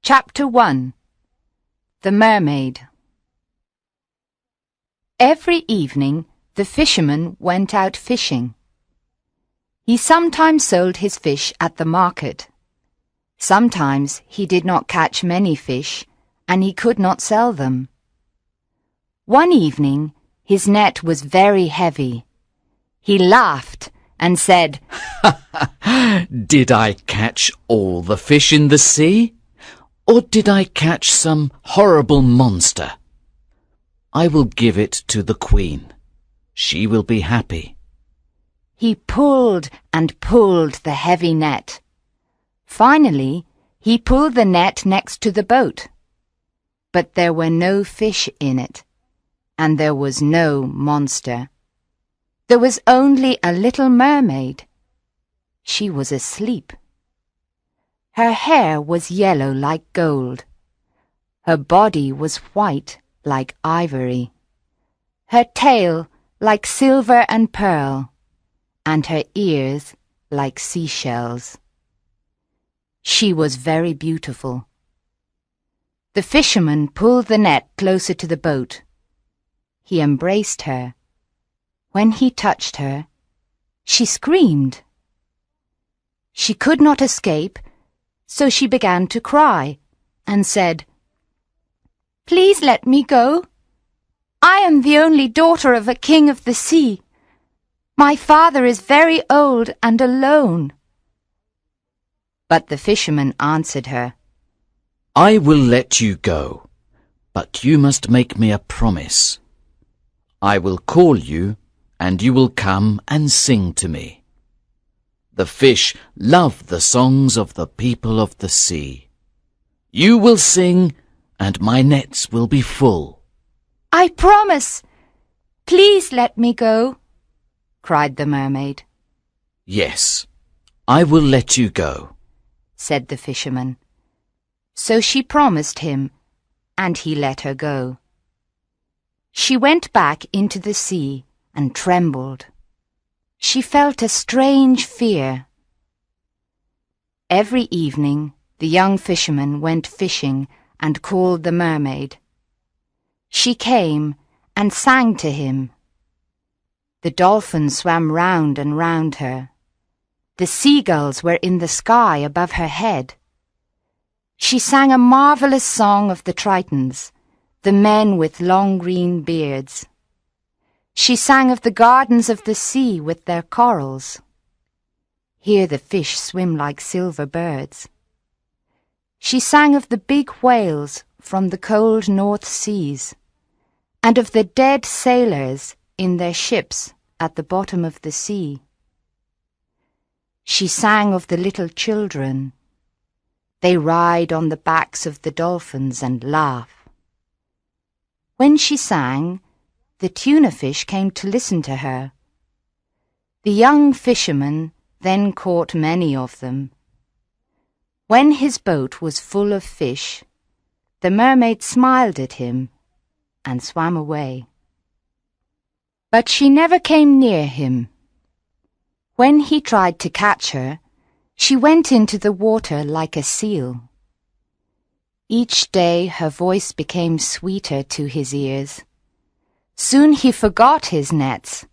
Chapter 1. The Mermaid. Every evening the fisherman went out fishing. He sometimes sold his fish at the market. Sometimes he did not catch many fish, and he could not sell them. One evening his net was very heavy. He laughed and said, "Did I catch all the fish in the sea? Or did I catch some horrible monster? I will give it to the queen. She will be happy." He pulled and pulled the heavy net. Finally, he pulled the net next to the boat. But there were no fish in it, and there was no monster. There was only a little mermaid. She was asleep. Her hair was yellow like gold. Her body was white like ivory. Her tail like silver and pearl, and her ears like seashells. She was very beautiful. The fisherman pulled the net closer to the boat. He embraced her. When he touched her, she screamed. She could not escape, so she began to cry and said, "Please let me go. I am the only daughter of a king of the sea. My father is very old and alone." But the fisherman answered her, "I will let you go, but you must make me a promise. I will call you, and you will come and sing to me. The fish love the songs of the people of the sea. You will sing, and my nets will be full." "I promise. Please let me go," cried the mermaid. "Yes, I will let you go," said the fisherman. So she promised him, and he let her go. She went back into the sea and trembled. She felt a strange fear. Every evening the young fisherman went fishing and called the mermaid. She came and sang to him. The dolphins swam round and round her. The seagulls were in the sky above her head. She sang a marvelous song of the Tritons, the men with long green beards. She sang of the gardens of the sea with their corals. Here the fish swim like silver birds. She sang of the big whales from the cold North Seas, and of the dead sailors in their ships at the bottom of the sea. She sang of the little children. They ride on the backs of the dolphins and laugh. When she sang, the tuna fish came to listen to her. The young fisherman then caught many of them. When his boat was full of fish, the mermaid smiled at him and swam away. But she never came near him. When he tried to catch her, she went into the water like a seal. Each day her voice became sweeter to his ears. Soon he forgot his nets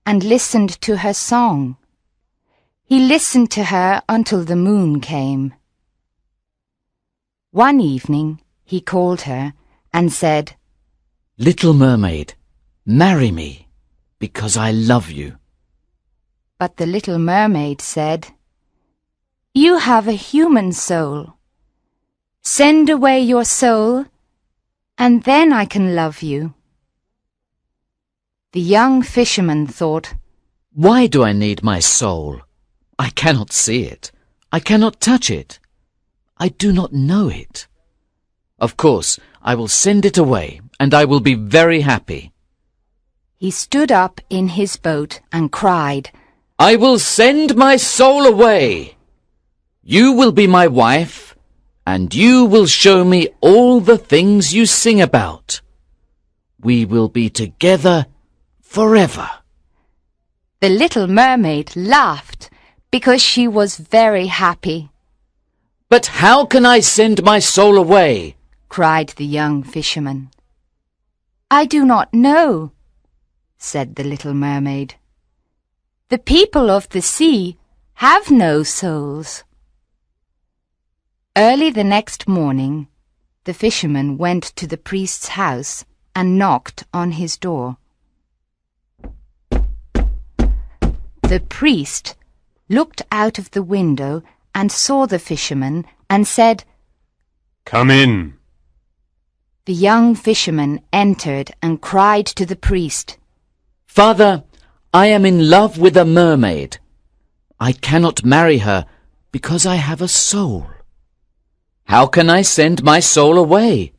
and listened to her song. He listened to her until the moon came. One evening he called her and said, "Little mermaid, marry me, because I love you." But the little mermaid said, "You have a human soul. Send away your soul, and then I can love you." The young fisherman thought, "Why do I need my soul? I cannot see it. I cannot touch it. I do not know it. Of course, I will send it away, and I will be very happy." He stood up in his boat and cried, "I will send my soul away. You will be my wife, and you will show me all the things you sing about. We will be together forever." The little mermaid laughed because she was very happy. But how can I send my soul away? cried the young fisherman. I do not know, said the little mermaid. The people of the sea have no souls. Early the next morning, the fisherman went to the priest's house and knocked on his door. The priest looked out of the window and saw the fisherman and said, "Come in." The young fisherman entered and cried to the priest, Father, I am in love with a mermaid. I cannot marry her because I have a soul. How can I send my soul away?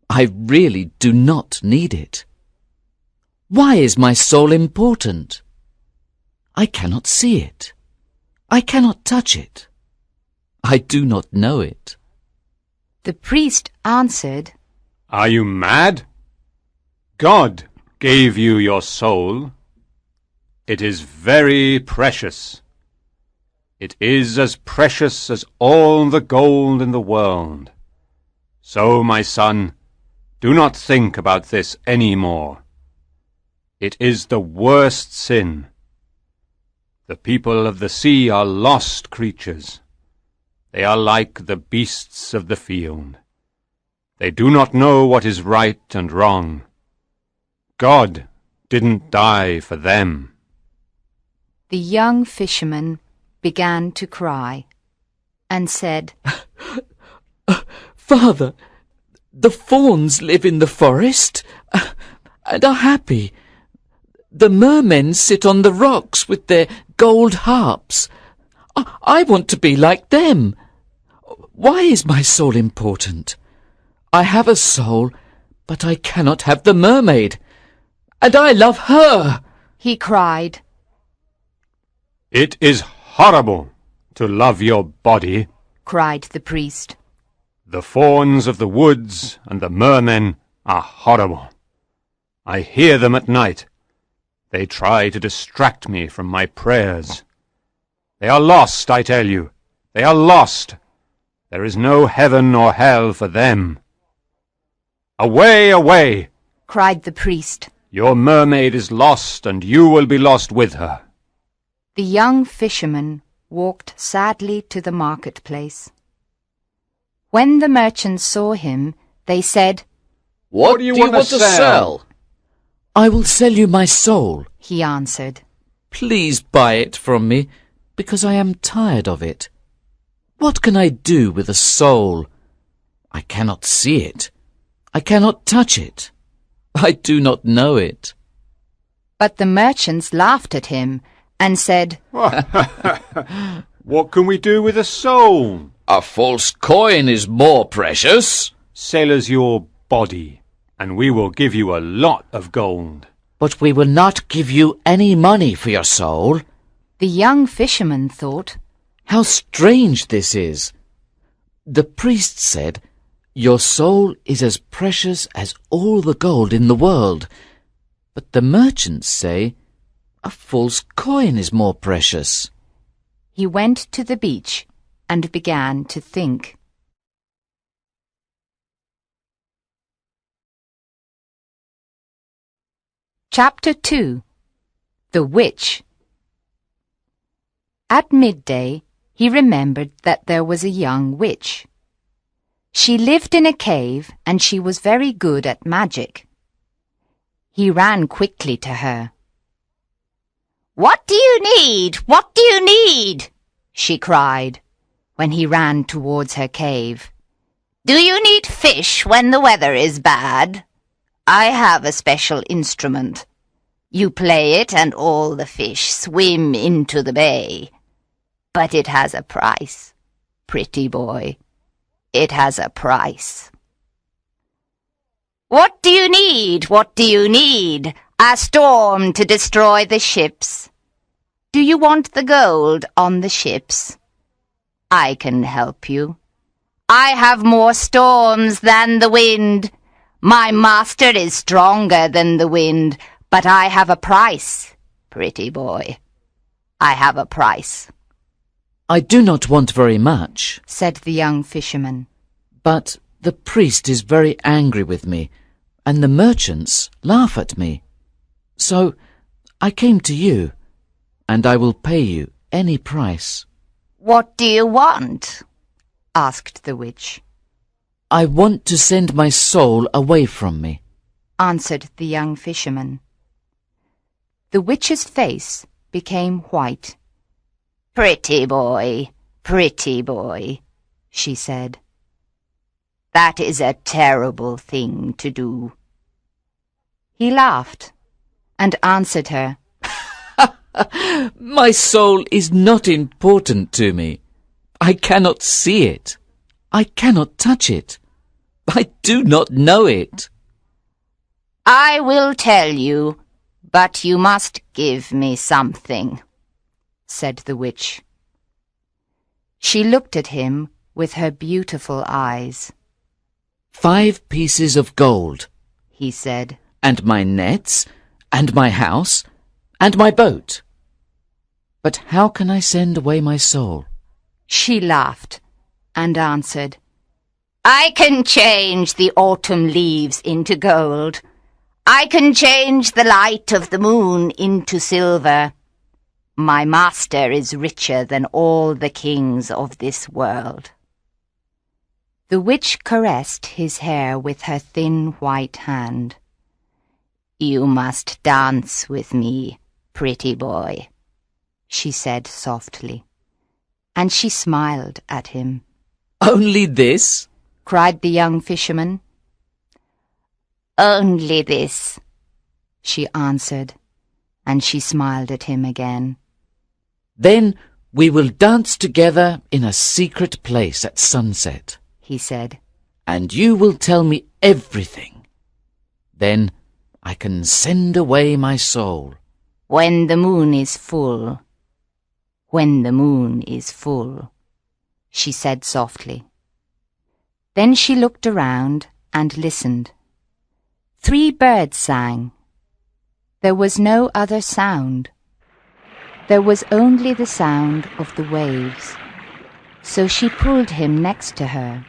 I really do not need it. Why is my soul important? I cannot see it. I cannot touch it. I do not know it. The priest answered, Are you mad? God gave you your soul. It is very precious. It is as precious as all the gold in the world. So, my son, do not think about this any more. It is the worst sin. The people of the sea are lost creatures. They are like the beasts of the field. They do not know what is right and wrong. God didn't die for them. The young fisherman began to cry and said, Father, the fawns live in the forest and are happy. The mermen sit on the rocks with their gold harps. I want to be like them. Why is my soul important? I have a soul, but I cannot have the mermaid. And I love her, he cried. It is horrible to love your body, cried the priest. The fawns of the woods and the mermen are horrible. I hear them at night. They try to distract me from my prayers. They are lost, I tell you. They are lost. There is no heaven or hell for them. Away, away, cried the priest. Your mermaid is lost, and you will be lost with her. The young fisherman walked sadly to the marketplace. When the merchants saw him, they said, What do you want to sell? I will sell you my soul, he answered. Please buy it from me, because I am tired of it. What can I do with a soul? I cannot see it. I cannot touch it. I do not know it. But the merchants laughed at him and said, What can we do with a soul? A false coin is more precious. Sell us your body, and we will give you a lot of gold. But we will not give you any money for your soul. The young fisherman thought, How strange this is. The priest said, Your soul is as precious as all the gold in the world. But the merchants say, A false coin is more precious. He went to the beach and began to think. Chapter 2. The Witch. At midday, he remembered that there was a young witch. She lived in a cave, and she was very good at magic. He ran quickly to her. "What do you need? What do you need?" she cried, when he ran towards her cave. "Do you need fish when the weather is bad? I have a special instrument. You play it and all the fish swim into the bay. But it has a price, pretty boy. It has a price." "What do you need? What do you need? A storm to destroy the ships. Do you want the gold on the ships? I can help you. I have more storms than the wind. My master is stronger than the wind, but I have a price, pretty boy. I have a price." I do not want very much, said the young fisherman. but the priest is very angry with me, and the merchants laugh at me. So I came to you, and I will pay you any price. What do you want? Asked the witch. I want to send my soul away from me, answered the young fisherman. The witch's face became white. Pretty boy, she said. That is a terrible thing to do. He laughed and answered her, My soul is not important to me. I cannot see it. I cannot touch it. I do not know it. I will tell you, but you must give me something, said the witch. She looked at him with her beautiful eyes. 5 pieces of gold, he said, and my nets, and my house, and my boat. But how can I send away my soul? She laughed and answered, I can change the autumn leaves into gold. I can change the light of the moon into silver. My master is richer than all the kings of this world. The witch caressed his hair with her thin white hand. You must dance with me, pretty boy, she said softly, and she smiled at him. Only this? Cried the young fisherman. Only this, she answered, and she smiled at him again. Then we will dance together in a secret place at sunset, he said, and you will tell me everything. Then I can send away my soul. When the moon is full, when the moon is full, she said softly. Then she looked around and listened. 3 birds sang. There was no other sound. There was only the sound of the waves. So she pulled him next to her.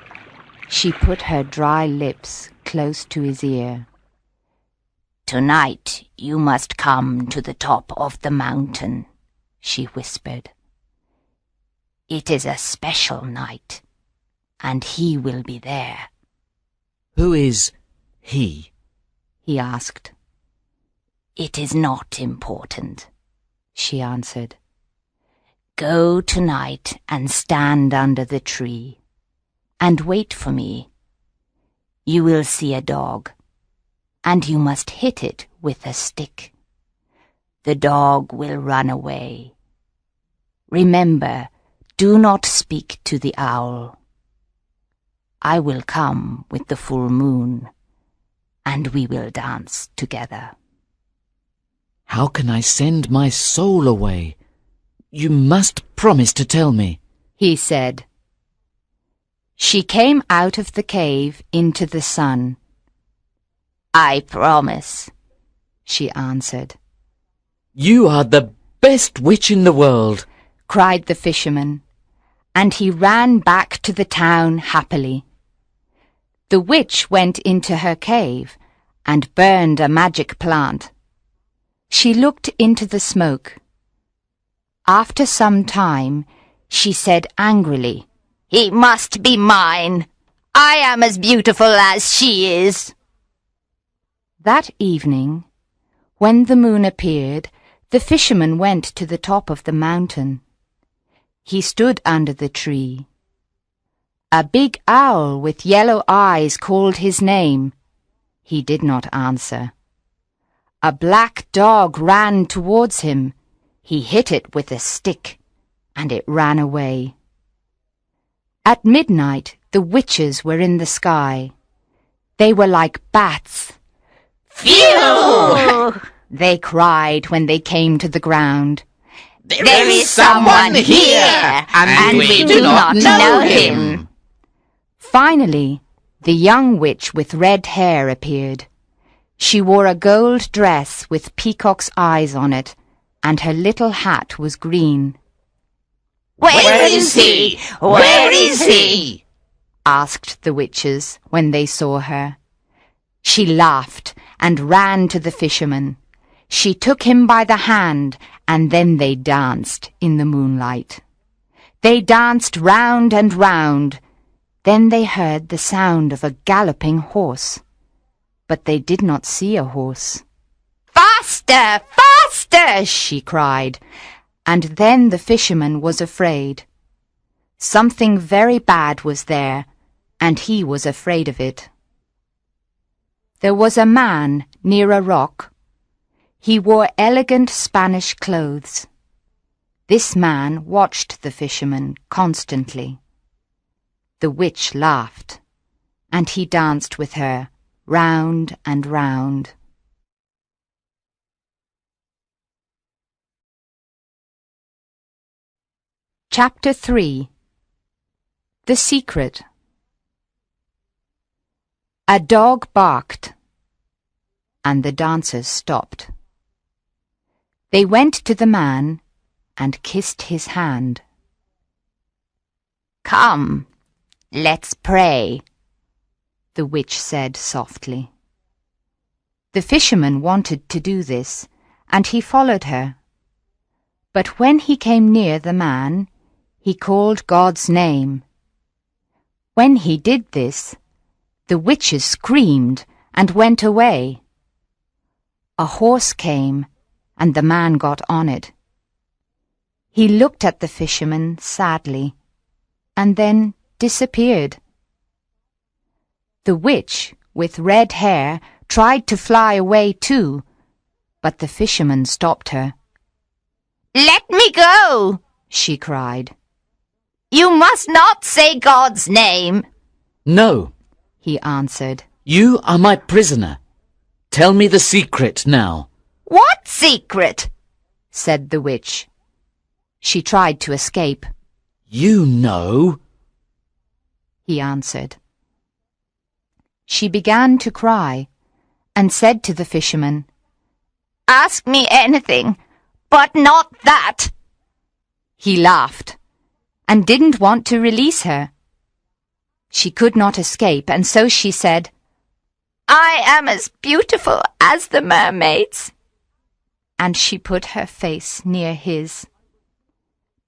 She put her dry lips close to his ear. Tonight you must come to the top of the mountain, she whispered. It is a special night, and he will be there. Who is he? He asked. It is not important, she answered. Go tonight and stand under the tree, and wait for me. You will see a dog, and you must hit it with a stick. The dog will run away. Remember, do not speak to the owl. I will come with the full moon, and we will dance together. How can I send my soul away? You must promise to tell me, he said. She came out of the cave into the sun. I promise, she answered. You are the best witch in the world, cried the fisherman, and he ran back to the town happily. The witch went into her cave and burned a magic plant. She looked into the smoke. After some time, she said angrily, He must be mine. I am as beautiful as she is. That evening, when the moon appeared, the fisherman went to the top of the mountain. He stood under the tree. A big owl with yellow eyes called his name. He did not answer. A black dog ran towards him. He hit it with a stick, and it ran away. At midnight, the witches were in the sky. They were like bats. Phew! They cried when they came to the ground. There is someone here, and we do not know him. Finally, the young witch with red hair appeared. She wore a gold dress with peacock's eyes on it, and her little hat was green. Where is he? Where is he? asked the witches when they saw her. She laughed and ran to the fisherman. She took him by the hand, and then they danced in the moonlight. They danced round and round. Then they heard the sound of a galloping horse, but they did not see a horse. "Faster! Faster!" she cried, and then the fisherman was afraid. Something very bad was there, and he was afraid of it. There was a man near a rock. He wore elegant Spanish clothes. This man watched the fisherman constantly. The witch laughed, and he danced with her round and round. Chapter 3. The Secret. A dog barked, and the dancers stopped. They went to the man and kissed his hand. "Come, let's pray," the witch said softly. The fisherman wanted to do this, and he followed her. But when he came near the man, he called God's name. When he did this, the witches screamed and went away. A horse came, and the man got on it. He looked at the fisherman sadly, and then disappeared. The witch, with red hair, tried to fly away too, but the fisherman stopped her. "Let me go!" she cried. "You must not say God's name." No, he answered. you are my prisoner. Tell me the secret now. "What secret?" said the witch. She tried to escape. You know, he answered. She began to cry and said to the fisherman, "Ask me anything, but not that." He laughed and didn't want to release her. She could not escape, and so she said, "I am as beautiful as the mermaids." And she put her face near his.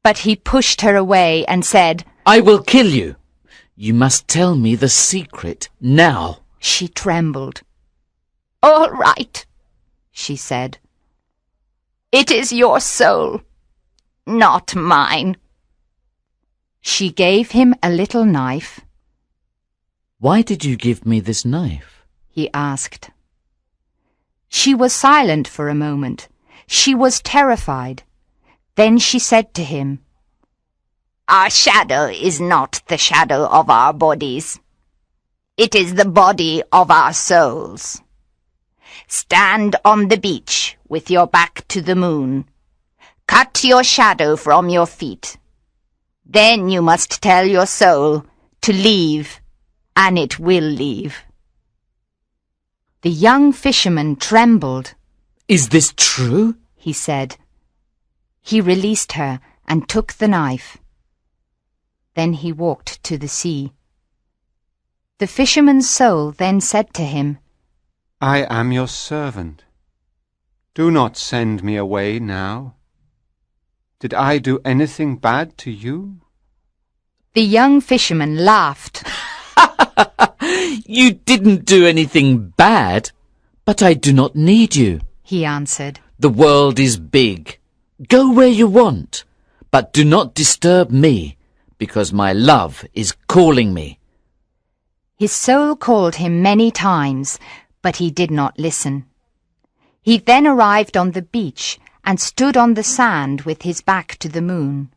But he pushed her away and said, I will kill you. You must tell me the secret now. She trembled. "All right," she said. "It is your soul, not mine." She gave him a little knife. Why did you give me this knife? He asked. She was silent for a moment. She was terrified. Then she said to him, "Our shadow is not the shadow of our bodies. It is the body of our souls. Stand on the beach with your back to the moon. Cut your shadow from your feet. Then you must tell your soul to leave, and it will leave." The young fisherman trembled. Is this true? He said. He released her and took the knife. Then he walked to the sea. The fisherman's soul then said to him, I am your servant. Do not send me away now. Did I do anything bad to you? The young fisherman laughed. You didn't do anything bad, but I do not need you. He answered. The world is big. Go where you want, but do not disturb me, because my love is calling me. His soul called him many times, but he did not listen. He then arrived on the beach and stood on the sand with his back to the moon.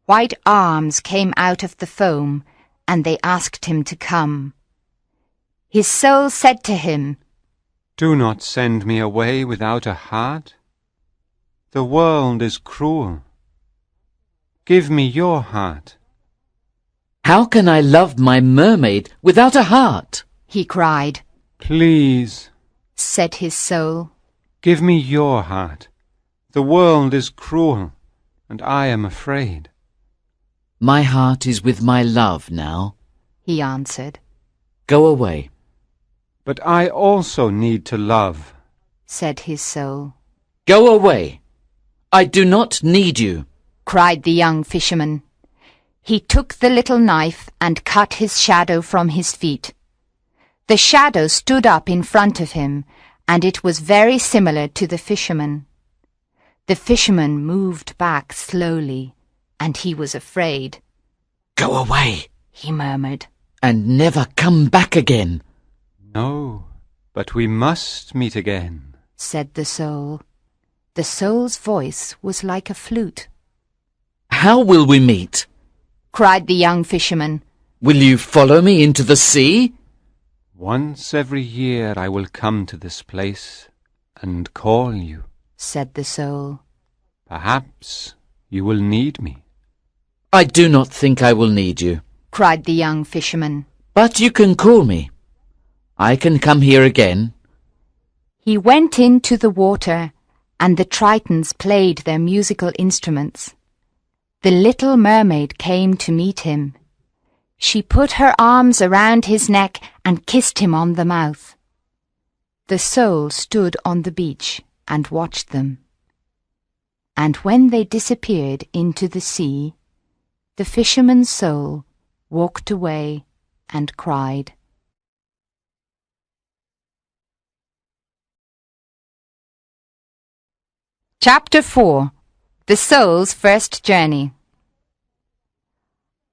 White arms came out of the foam, and they asked him to come. His soul said to him, Do not send me away without a heart. The world is cruel. Give me your heart. How can I love my mermaid without a heart? He cried. Please, said his soul. Give me your heart. The world is cruel, and I am afraid. My heart is with my love now, he answered. Go away. But I also need to love, said his soul. Go away. I do not need you, cried the young fisherman. He took the little knife and cut his shadow from his feet. The shadow stood up in front of him, and it was very similar to the fisherman. The fisherman moved back slowly, and he was afraid. Go away, he murmured, and never come back again. No, but we must meet again, said the soul. The soul's voice was like a flute. How will we meet? cried the young fisherman. Will you follow me into the sea? Once every year I will come to this place and call you, said the soul. Perhaps you will need me. I do not think I will need you, cried the young fisherman. But you can call me. I can come here again. He went into the water, and the tritons played their musical instruments. The little mermaid came to meet him. She put her arms around his neck and kissed him on the mouth. The soul stood on the beach and watched them. And when they disappeared into the sea, the fisherman's soul walked away and cried. Chapter 4. The Soul's First Journey.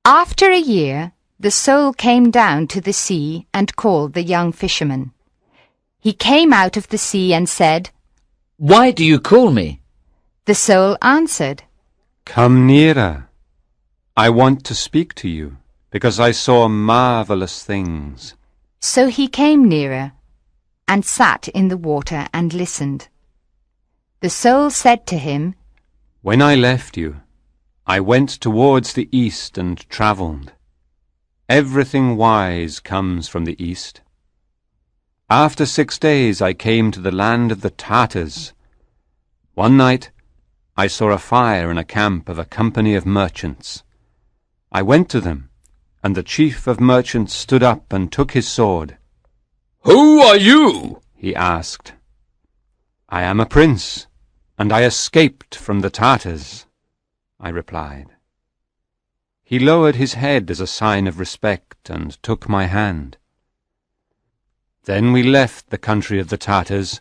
After a year, the soul came down to the sea and called the young fisherman. He came out of the sea and said, Why do you call me? The soul answered, Come nearer. I want to speak to you, because I saw marvelous things. So he came nearer and sat in the water and listened. The soul said to him, When I left you, I went towards the east and travelled. Everything wise comes from the east. After 6 days I came to the land of the Tartars. One night I saw a fire in a camp of a company of merchants. I went to them, and the chief of merchants stood up and took his sword. Who are you? He asked. I am a prince, and I escaped from the Tartars, I replied. He lowered his head as a sign of respect and took my hand. Then we left the country of the Tartars,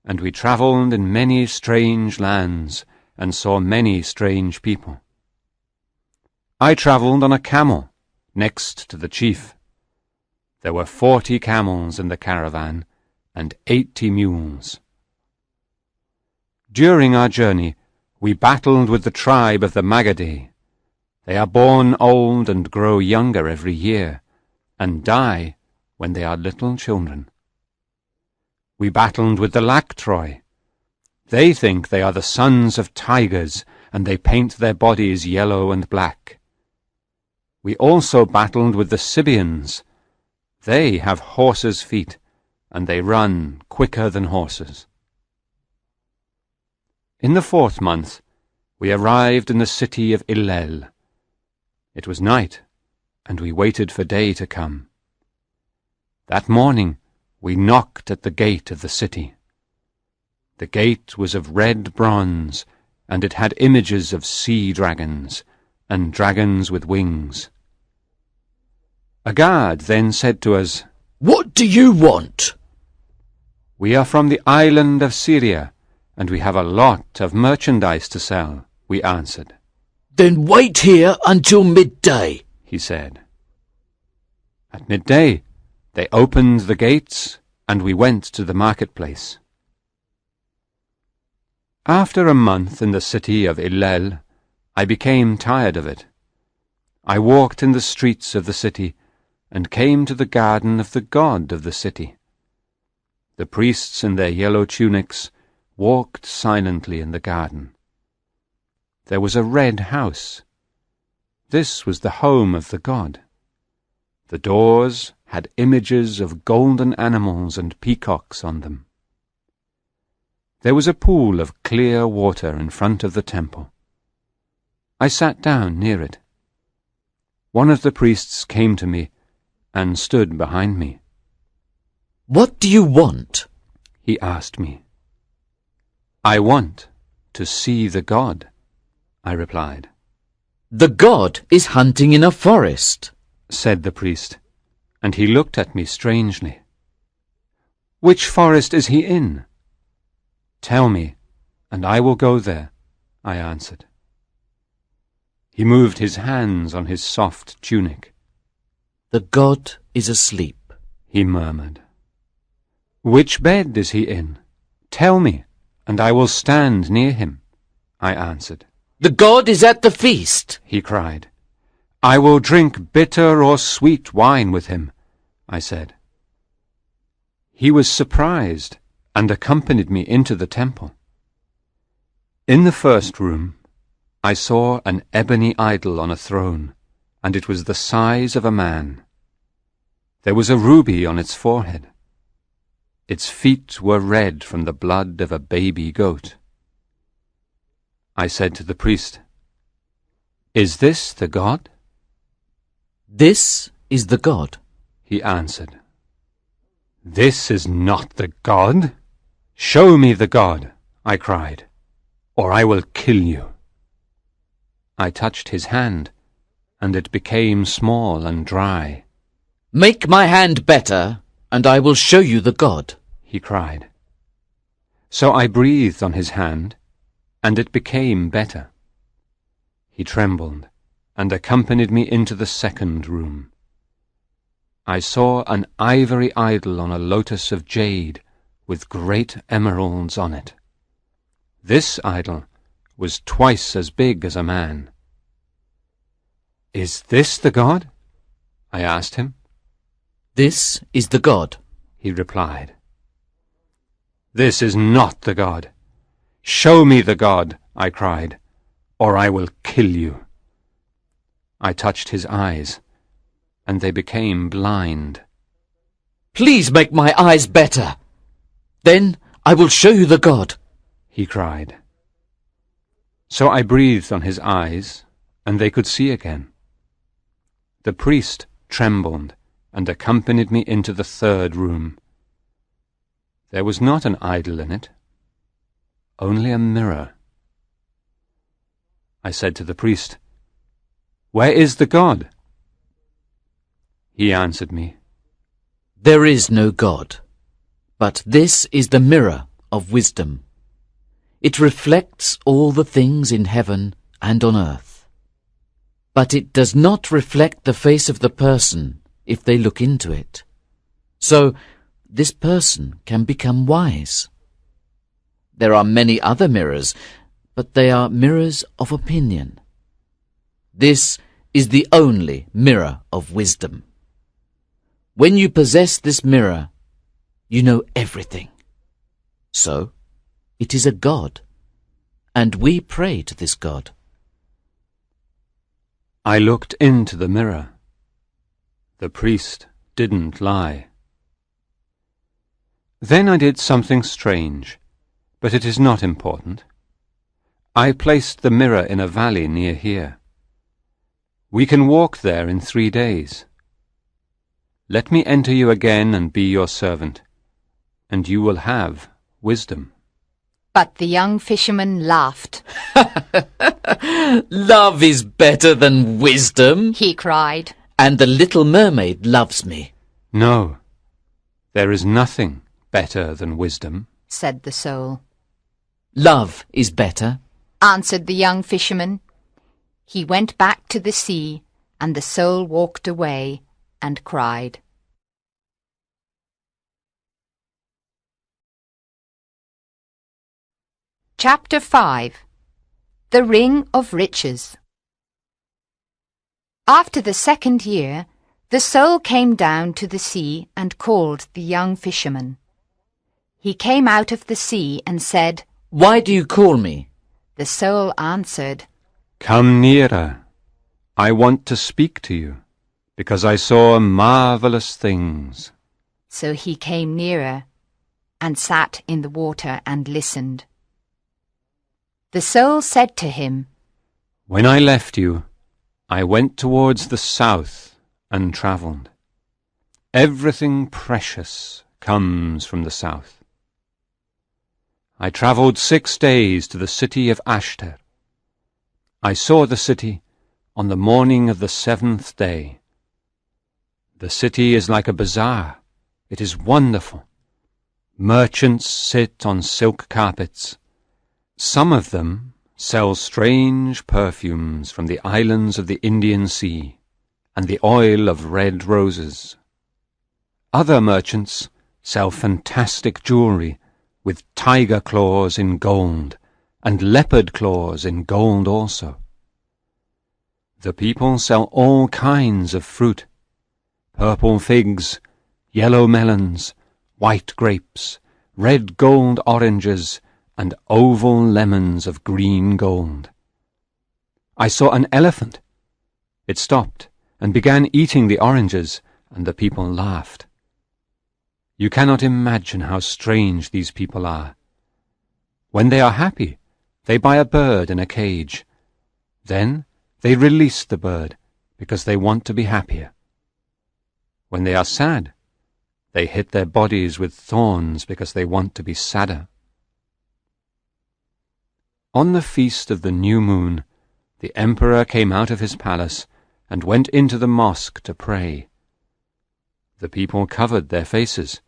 and we travelled in many strange lands and saw many strange people. I travelled on a camel next to the chief. There were 40 camels in the caravan and 80 mules. During our journey, we battled with the tribe of the Magaday. They are born old and grow younger every year, and die when they are little children. We battled with the Lactroi. They think they are the sons of tigers, and they paint their bodies yellow and black. We also battled with the Sibians. They have horses' feet, and they run quicker than horses. In the 4th month, we arrived in the city of Illel. It was night, and we waited for day to come. That morning, we knocked at the gate of the city. The gate was of red bronze, and it had images of sea dragons, and dragons with wings. A guard then said to us, What do you want? We are from the island of Syria, and we have a lot of merchandise to sell, we answered. Then wait here until midday, he said. At midday, they opened the gates, and we went to the marketplace. After a month in the city of Illel, I became tired of it. I walked in the streets of the city, and came to the garden of the god of the city. The priests in their yellow tunics walked silently in the garden. There was a red house. This was the home of the god. The doors had images of golden animals and peacocks on them. There was a pool of clear water in front of the temple. I sat down near it. one of the priests came to me and stood behind me. "What do you want?" He asked me. "I want to see the god," I replied. "The god is hunting in a forest," said the priest, and he looked at me strangely. "Which forest is he in?" "Tell me, and I will go there," I answered. He moved his hands on his soft tunic. "The god is asleep," he murmured. "Which bed is he in? Tell me, and I will stand near him," I answered. "The god is at the feast," he cried. "I will drink bitter or sweet wine with him," I said. He was surprised and accompanied me into the temple. In the first room, I saw an ebony idol on a throne, and it was the size of a man. There was a ruby on its forehead. Its feet were red from the blood of a baby goat. I said to the priest, "Is this the god?" "This is the god," he answered. "This is not the god. Show me the god," I cried, "or I will kill you." I touched his hand, and it became small and dry. "Make my hand better, and I will show you the god," he cried. So I breathed on his hand, and it became better. He trembled and accompanied me into the second room. I saw an ivory idol on a lotus of jade with great emeralds on it. This idol was twice as big as a man. "Is this the god?" I asked him. "This is the god," he replied. "This is not the god. Show me the god," I cried, "or I will kill you." I touched his eyes, and they became blind. "Please make my eyes better. Then I will show you the god," he cried. So I breathed on his eyes, and they could see again. The priest trembled and accompanied me into the third room. There was not an idol in it, only a mirror. I said to the priest, "Where is the god?" He answered me, "There is no god, but this is the mirror of wisdom. It reflects all the things in heaven and on earth. But it does not reflect the face of the person if they look into it. So this person can become wise. There are many other mirrors, but they are mirrors of opinion. This is the only mirror of wisdom. When you possess this mirror, you know everything. So it is a god, and we pray to this god." I looked into the mirror. The priest didn't lie. Then I did something strange, but it is not important. I placed the mirror in a valley near here. We can walk there in 3 days. Let me enter you again and be your servant, and you will have wisdom. But the young fisherman laughed. "Love is better than wisdom," he cried. "and the little mermaid loves me." "No, there is nothing better than wisdom," said the soul. "Love is better," answered the young fisherman. He went back to the sea, and the soul walked away and cried. Chapter 5. The Ring of Riches. After the second year, the soul came down to the sea and called the young fisherman. He came out of the sea and said, "Why do you call me?" The soul answered, "Come nearer. I want to speak to you, because I saw marvelous things." So he came nearer and sat in the water and listened. The soul said to him, "When I left you, I went towards the south and travelled. Everything precious comes from the south. I travelled 6 days to the city of Ashter. I saw the city on the morning of the 7th day. The city is like a bazaar. It is wonderful. Merchants sit on silk carpets. Some of them sell strange perfumes from the islands of the Indian Sea and the oil of red roses. Other merchants sell fantastic jewelry with tiger claws in gold and leopard claws in gold also. The people sell all kinds of fruit: purple figs, yellow melons, white grapes, red gold oranges, and oval lemons of green gold. I saw an elephant. It stopped and began eating the oranges, and the people laughed. You cannot imagine how strange these people are. When they are happy, they buy a bird in a cage. Then they release the bird because they want to be happier. When they are sad, they hit their bodies with thorns because they want to be sadder. On the feast of the new moon, the emperor came out of his palace and went into the mosque to pray. The people covered their faces,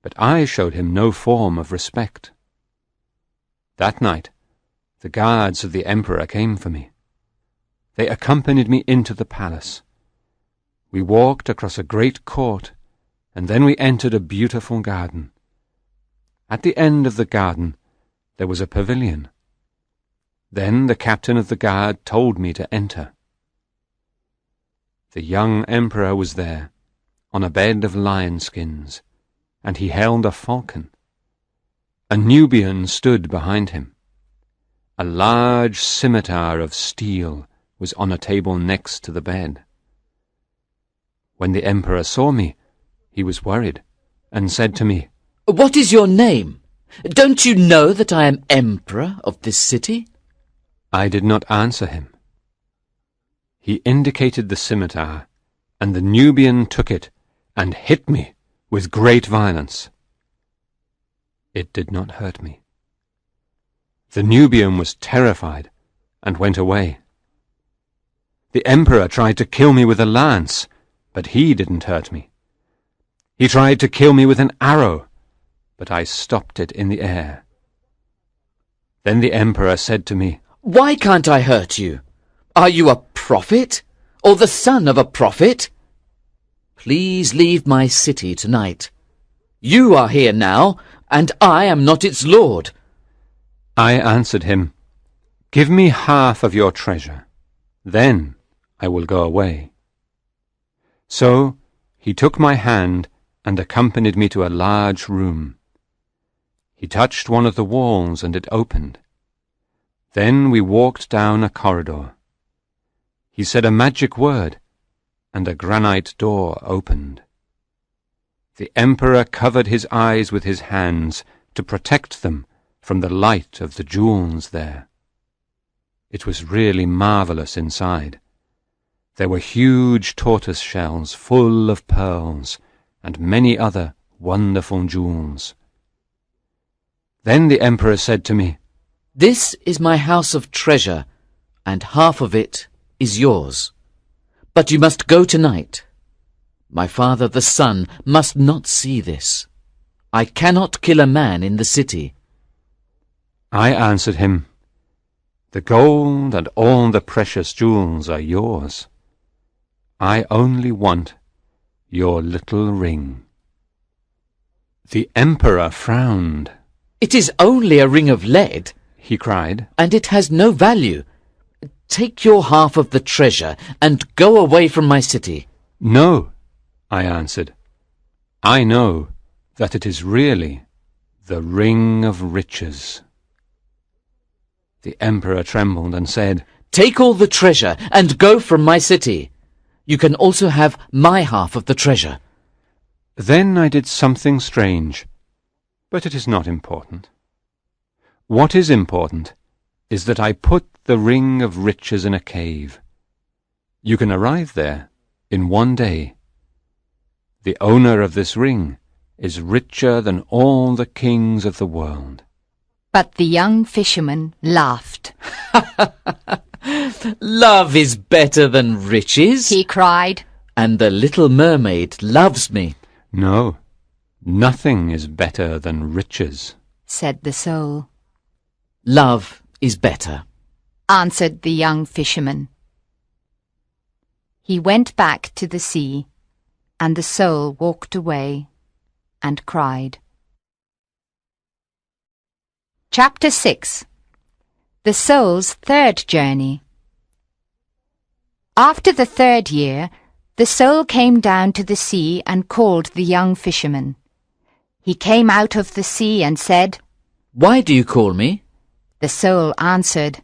but I showed him no form of respect. That night, the guards of the emperor came for me. They accompanied me into the palace. We walked across a great court, and then we entered a beautiful garden. At the end of the garden, there was a pavilion. Then the captain of the guard told me to enter. The young emperor was there, on a bed of lion skins, and he held a falcon. A Nubian stood behind him. A large scimitar of steel was on a table next to the bed. When the emperor saw me, he was worried, and said to me, "What is your name? Don't you know that I am emperor of this city?" I did not answer him. He indicated the scimitar, and the Nubian took it and hit me with great violence. It did not hurt me. The Nubian was terrified and went away. The emperor tried to kill me with a lance, but he didn't hurt me. He tried to kill me with an arrow, but I stopped it in the air. Then the emperor said to me, "Why can't I hurt you? Are you a prophet, or the son of a prophet? Please leave my city tonight. You are here now, and I am not its lord." I answered him, "Give me half of your treasure, then I will go away." So he took my hand and accompanied me to a large room. He touched one of the walls and it opened. Then we walked down a corridor. He said a magic word, and a granite door opened. The emperor covered his eyes with his hands to protect them from the light of the jewels there. It was really marvelous inside. There were huge tortoise shells full of pearls, and many other wonderful jewels. Then the emperor said to me, "This is my house of treasure, and half of it is yours. But you must go tonight. My father the sun must not see this. I cannot kill a man in the city." I answered him, "The gold and all the precious jewels are yours. I only want your little ring." The emperor frowned. "It is only a ring of lead," he cried, "and it has no value. Take your half of the treasure and go away from my city." "No," I answered. "I know that it is really the ring of riches." The emperor trembled and said, "Take all the treasure and go from my city. You can also have my half of the treasure." Then I did something strange, but it is not important. What is important is that I put the ring of riches in a cave. You can arrive there in one day. The owner of this ring is richer than all the kings of the world. But the young fisherman laughed. Love is better than riches, He cried. and the little mermaid loves me. No, nothing is better than riches. Said the soul. Love is better. Answered the young fisherman. He went back to the sea, and the soul walked away and cried. Chapter 6. The Soul's Third Journey. After the 3rd year, the soul came down to the sea and called the young fisherman. He came out of the sea and said, Why do you call me? The soul answered,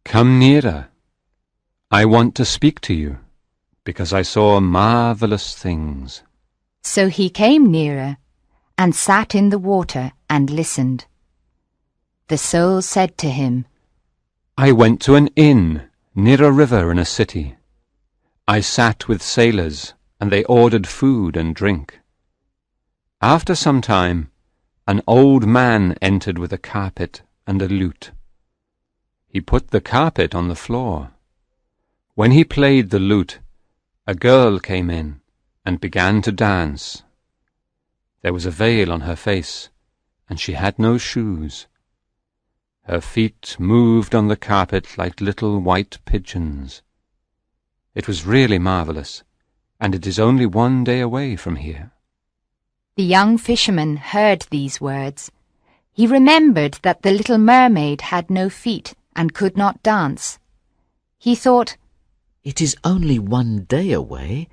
Come nearer. I want to speak to you, because I saw marvelous things. So he came nearer and sat in the water and listened. The soul said to him, I went to an inn near a river in a city. I sat with sailors, and they ordered food and drink. After some time, an old man entered with a carpet and a lute. He put the carpet on the floor. When he played the lute, a girl came in and began to dance. There was a veil on her face, and she had no shoes. Her feet moved on the carpet like little white pigeons. It was really marvelous, and it is only one day away from here. The young fisherman heard these words. He remembered that the little mermaid had no feet and could not dance. He thought, It is only one day away,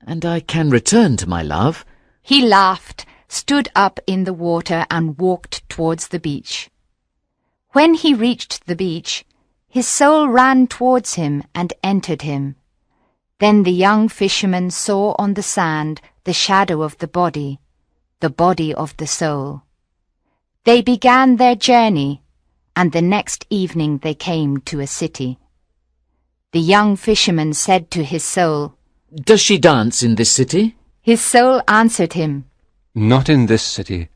and I can return to my love. He laughed, stood up in the water and walked towards the beach. When he reached the beach, his soul ran towards him and entered him. Then the young fisherman saw on the sand the shadow of the body of the soul. They began their journey, and the next evening they came to a city. The young fisherman said to his soul, Does she dance in this city? His soul answered him, Not in this city,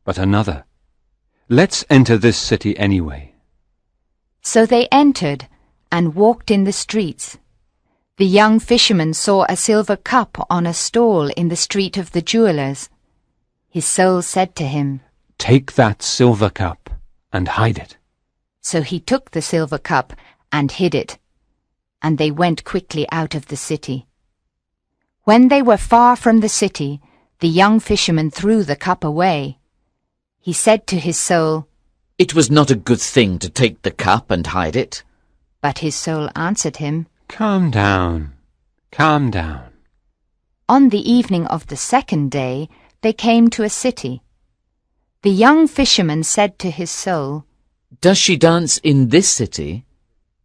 but another. Let's enter this city anyway. So they entered and walked in the streets. The young fisherman saw a silver cup on a stall in the street of the jewelers. His soul said to him, Take that silver cup and hide it. So he took the silver cup and hid it, and they went quickly out of the city. When they were far from the city, the young fisherman threw the cup away. He said to his soul, It was not a good thing to take the cup and hide it. But his soul answered him, Calm down, calm down. On the evening of the 2nd day, they came to a city. The young fisherman said to his soul, Does she dance in this city?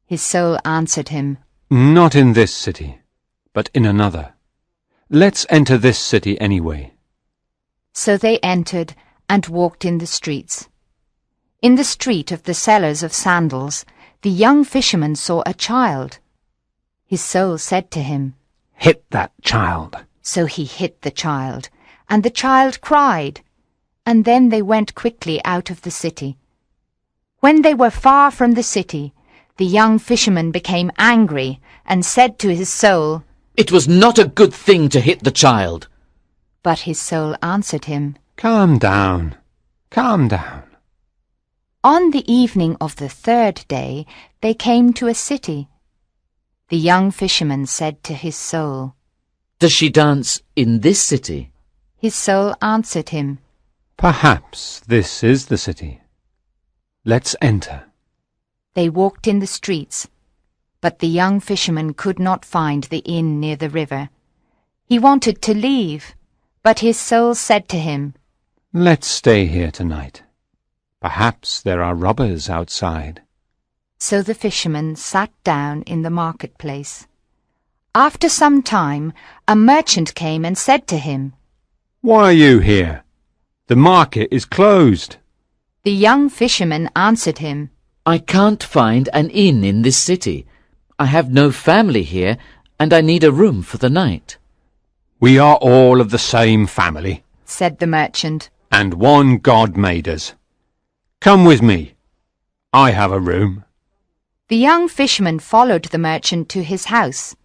His soul answered him, Not in this city, but in another. Let's enter this city anyway. So they entered and walked in the streets. In the street of the sellers of sandals, the young fisherman saw a child. His soul said to him, Hit that child. So he hit the child, and the child cried, and then they went quickly out of the city. When they were far from the city, the young fisherman became angry and said to his soul, It was not a good thing to hit the child. But his soul answered him, Calm down, calm down. On the evening of the 3rd day, they came to a city. The young fisherman said to his soul, Does she dance in this city? His soul answered him, Perhaps this is the city. Let's enter. They walked in the streets, but the young fisherman could not find the inn near the river. He wanted to leave, but his soul said to him, Let's stay here tonight. Perhaps there are robbers outside. So the fisherman sat down in the marketplace. After some time, a merchant came and said to him, Why are you here? The market is closed. The young fisherman answered him, I can't find an inn in this city. I have no family here, and I need a room for the night. We are all of the same family, said the merchant. and one God made us. Come with me. I have a room. The young fisherman followed the merchant to his house.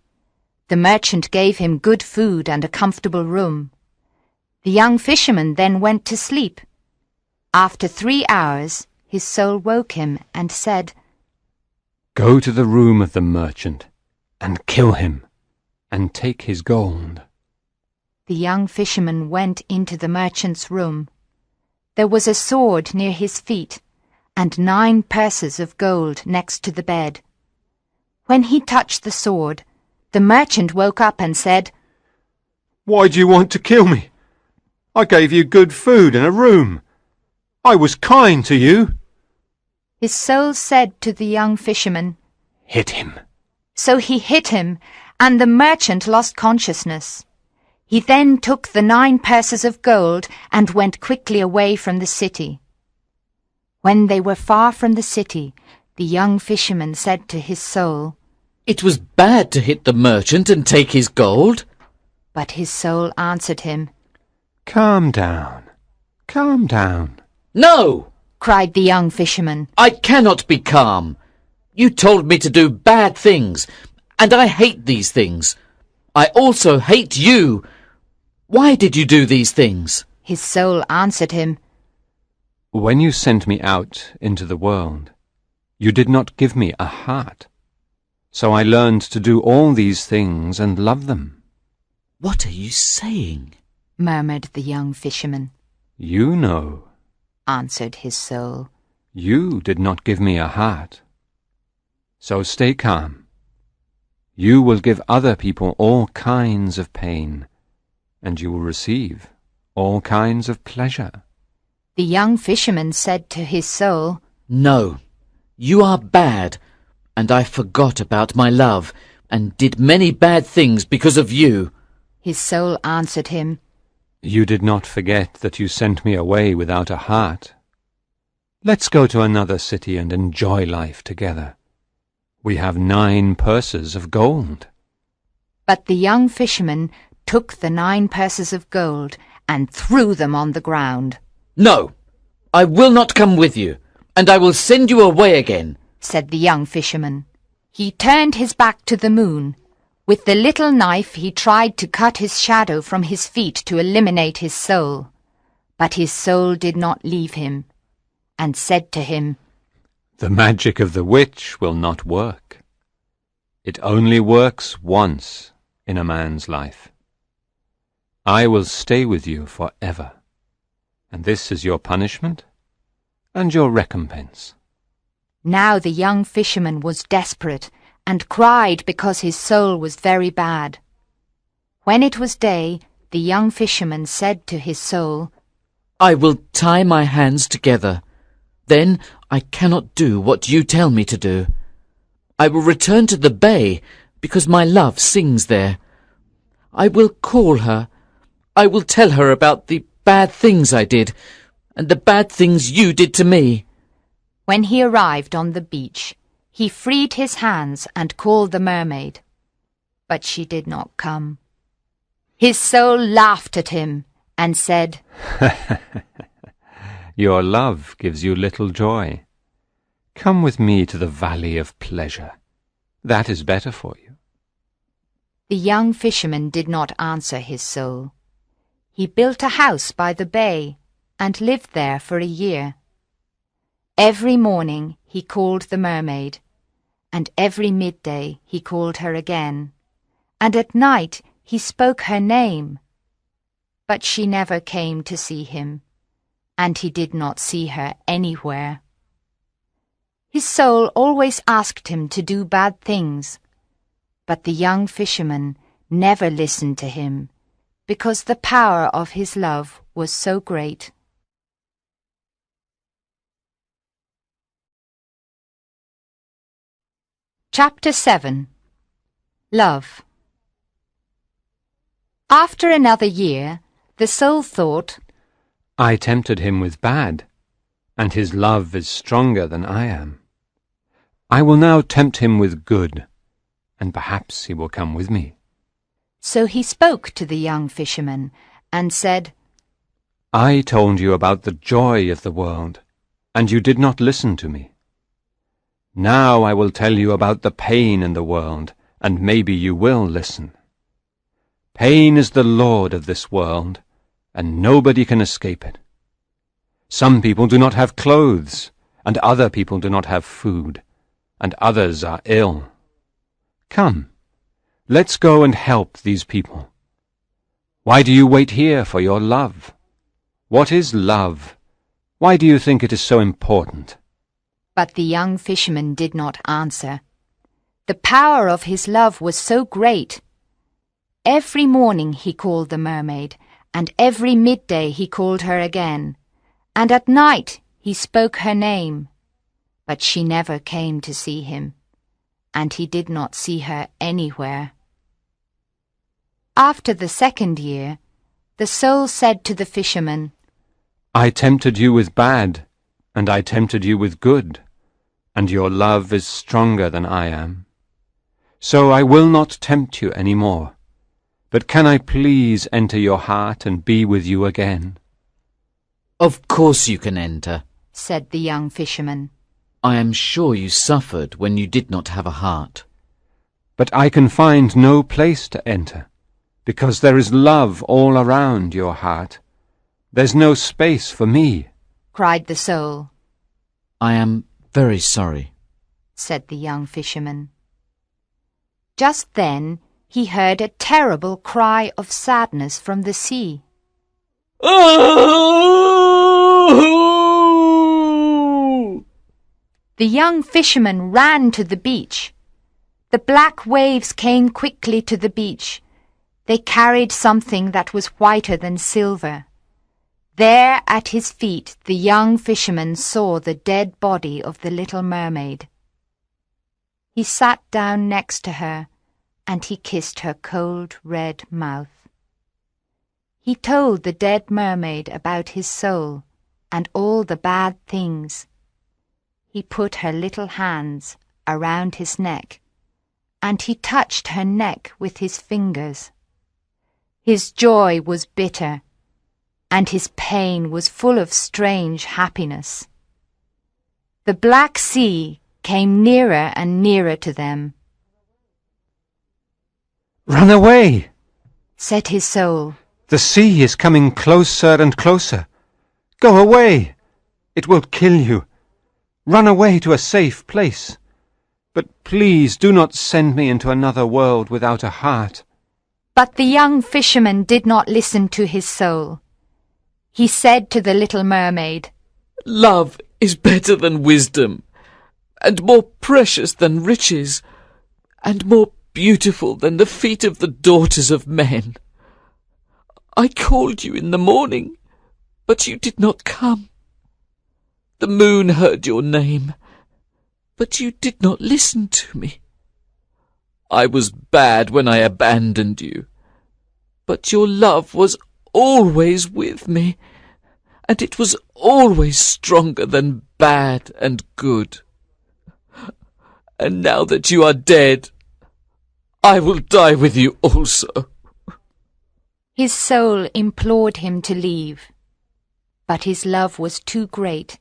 The merchant gave him good food and a comfortable room. The young fisherman then went to sleep. After 3 hours, his soul woke him and said, Go to the room of the merchant and kill him and take his gold. The young fisherman went into the merchant's room. There was a sword near his feet and 9 purses of gold next to the bed. When he touched the sword, the merchant woke up and said, Why do you want to kill me? I gave you good food and a room. I was kind to you. His soul said to the young fisherman, Hit him. So he hit him, and the merchant lost consciousness. He then took the 9 purses of gold and went quickly away from the city. When they were far from the city, the young fisherman said to his soul, It was bad to hit the merchant and take his gold. But his soul answered him, Calm down. Calm down. No! cried the young fisherman. I cannot be calm. You told me to do bad things, and I hate these things. I also hate you. Why did you do these things? His soul answered him, When you sent me out into the world, you did not give me a heart. So I learned to do all these things and love them. What are you saying? murmured the young fisherman. You know. Answered his soul. You did not give me a heart. So stay calm. You will give other people all kinds of pain, and you will receive all kinds of pleasure. The young fisherman said to his soul, No, you are bad, and I forgot about my love, and did many bad things because of you. His soul answered him, You did not forget that you sent me away without a heart. Let's go to another city and enjoy life together. We have 9 purses of gold. But the young fisherman took the 9 purses of gold and threw them on the ground. No, I will not come with you, and I will send you away again, said the young fisherman. He turned his back to the moon. With the little knife he tried to cut his shadow from his feet to eliminate his soul. But his soul did not leave him, and said to him, The magic of the witch will not work. It only works once in a man's life. I will stay with you forever, and this is your punishment and your recompense. Now the young fisherman was desperate and cried because his soul was very bad. When it was day, the young fisherman said to his soul, I will tie my hands together. Then I cannot do what you tell me to do. I will return to the bay, because my love sings there. I will call her. I will tell her about the bad things I did, and the bad things you did to me. When he arrived on the beach, he freed his hands and called the mermaid. But she did not come. His soul laughed at him and said, Your love gives you little joy. Come with me to the valley of pleasure. That is better for you. The young fisherman did not answer his soul. He built a house by the bay and lived there for a year. Every morning he called the mermaid, and every midday he called her again, and at night he spoke her name. But she never came to see him, and he did not see her anywhere. His soul always asked him to do bad things, but the young fisherman never listened to him, because the power of his love was so great. Chapter 7. Love. After another year, the soul thought, I tempted him with bad, and his love is stronger than I am. I will now tempt him with good, and perhaps he will come with me. So he spoke to the young fisherman and said, I told you about the joy of the world, and you did not listen to me. Now I will tell you about the pain in the world, and maybe you will listen. Pain is the lord of this world, and nobody can escape it. Some people do not have clothes, and other people do not have food, and others are ill. Come, let's go and help these people. Why do you wait here for your love? What is love? Why do you think it is so important? But the young fisherman did not answer. The power of his love was so great. Every morning he called the mermaid, and every midday he called her again, and at night he spoke her name. But she never came to see him, and he did not see her anywhere. After the second year, the soul said to the fisherman, I tempted you with bad, and I tempted you with good, and your love is stronger than I am. So I will not tempt you any more. But can I please enter your heart and be with you again? Of course you can enter, said the young fisherman. I am sure you suffered when you did not have a heart. But I can find no place to enter, because there is love all around your heart. There's no space for me, cried the soul. I am very sorry, said the young fisherman. Just then he heard a terrible cry of sadness from the sea. Oh! The young fisherman ran to the beach. The black waves came quickly to the beach. They carried something that was whiter than silver. There at his feet the young fisherman saw the dead body of the little mermaid. He sat down next to her, and he kissed her cold red mouth. He told the dead mermaid about his soul and all the bad things. He put her little hands around his neck, and he touched her neck with his fingers. His joy was bitter, and his pain was full of strange happiness. The black sea came nearer and nearer to them. Run away, said his soul. The sea is coming closer and closer. Go away, it will kill you. Run away to a safe place. But please do not send me into another world without a heart. But the young fisherman did not listen to his soul. He said to the little mermaid, Love is better than wisdom, and more precious than riches, and more beautiful than the feet of the daughters of men. I called you in the morning, but you did not come. The moon heard your name, but you did not listen to me. I was bad when I abandoned you, but your love was always with me, and it was always stronger than bad and good. And now that you are dead, I will die with you also. His soul implored him to leave, but his love was too great,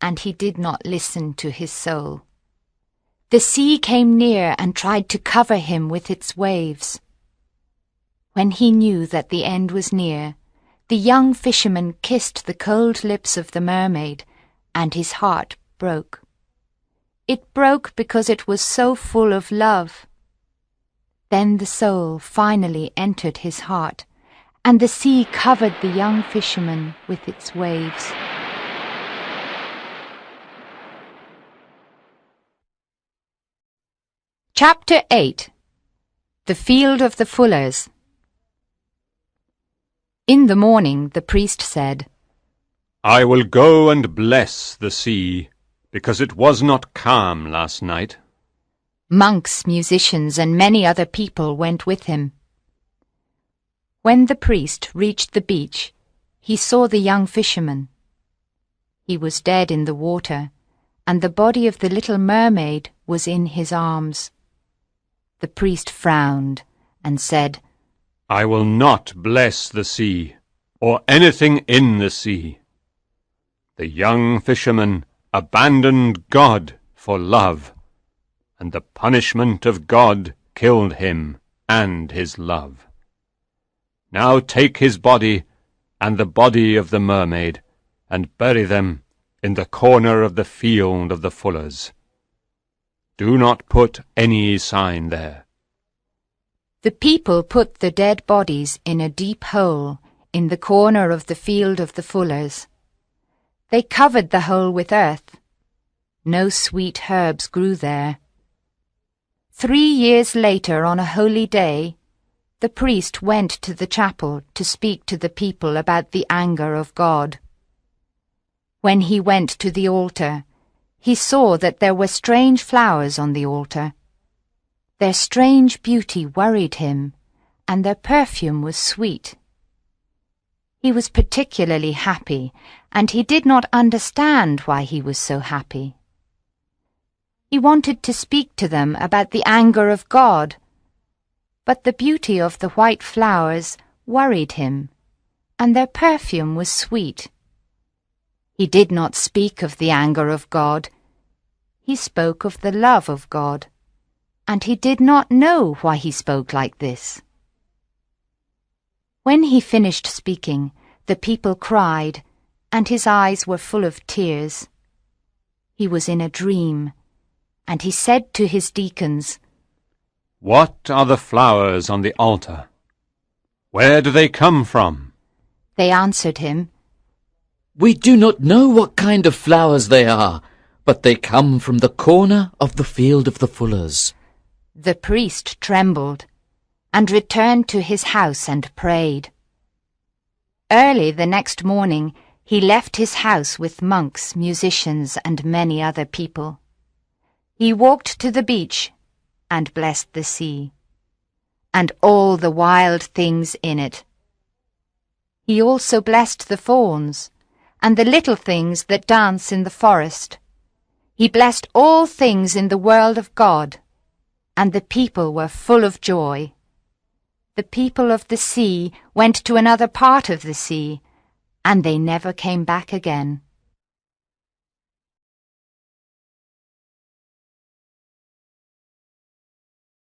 and he did not listen to his soul. The sea came near and tried to cover him with its waves. When he knew that the end was near, the young fisherman kissed the cold lips of the mermaid, and his heart broke. It broke because it was so full of love. Then the soul finally entered his heart, and the sea covered the young fisherman with its waves. Chapter 8. The Field of the Fullers. In the morning the priest said, I will go and bless the sea, because it was not calm last night. Monks, musicians, and many other people went with him. When the priest reached the beach, he saw the young fisherman. He was dead in the water, and the body of the little mermaid was in his arms. The priest frowned and said, I will not bless the sea, or anything in the sea. The young fisherman abandoned God for love, and the punishment of God killed him and his love. Now take his body and the body of the mermaid, and bury them in the corner of the field of the fullers. Do not put any sign there. The people put the dead bodies in a deep hole in the corner of the field of the fullers. They covered the hole with earth. No sweet herbs grew there. 3 years later, on a holy day, the priest went to the chapel to speak to the people about the anger of God. When he went to the altar, he saw that there were strange flowers on the altar. Their strange beauty worried him, and their perfume was sweet. He was particularly happy, and he did not understand why he was so happy. He wanted to speak to them about the anger of God, but the beauty of the white flowers worried him, and their perfume was sweet. He did not speak of the anger of God. He spoke of the love of God, and he did not know why he spoke like this. When he finished speaking, the people cried, and his eyes were full of tears. He was in a dream, and he said to his deacons, What are the flowers on the altar? Where do they come from? They answered him, We do not know what kind of flowers they are, but they come from the corner of the field of the fullers. The priest trembled, and returned to his house and prayed. Early the next morning he left his house with monks, musicians, and many other people. He walked to the beach and blessed the sea, and all the wild things in it. He also blessed the fawns, and the little things that dance in the forest. He blessed all things in the world of God, and the people were full of joy. The people of the sea went to another part of the sea, and they never came back again.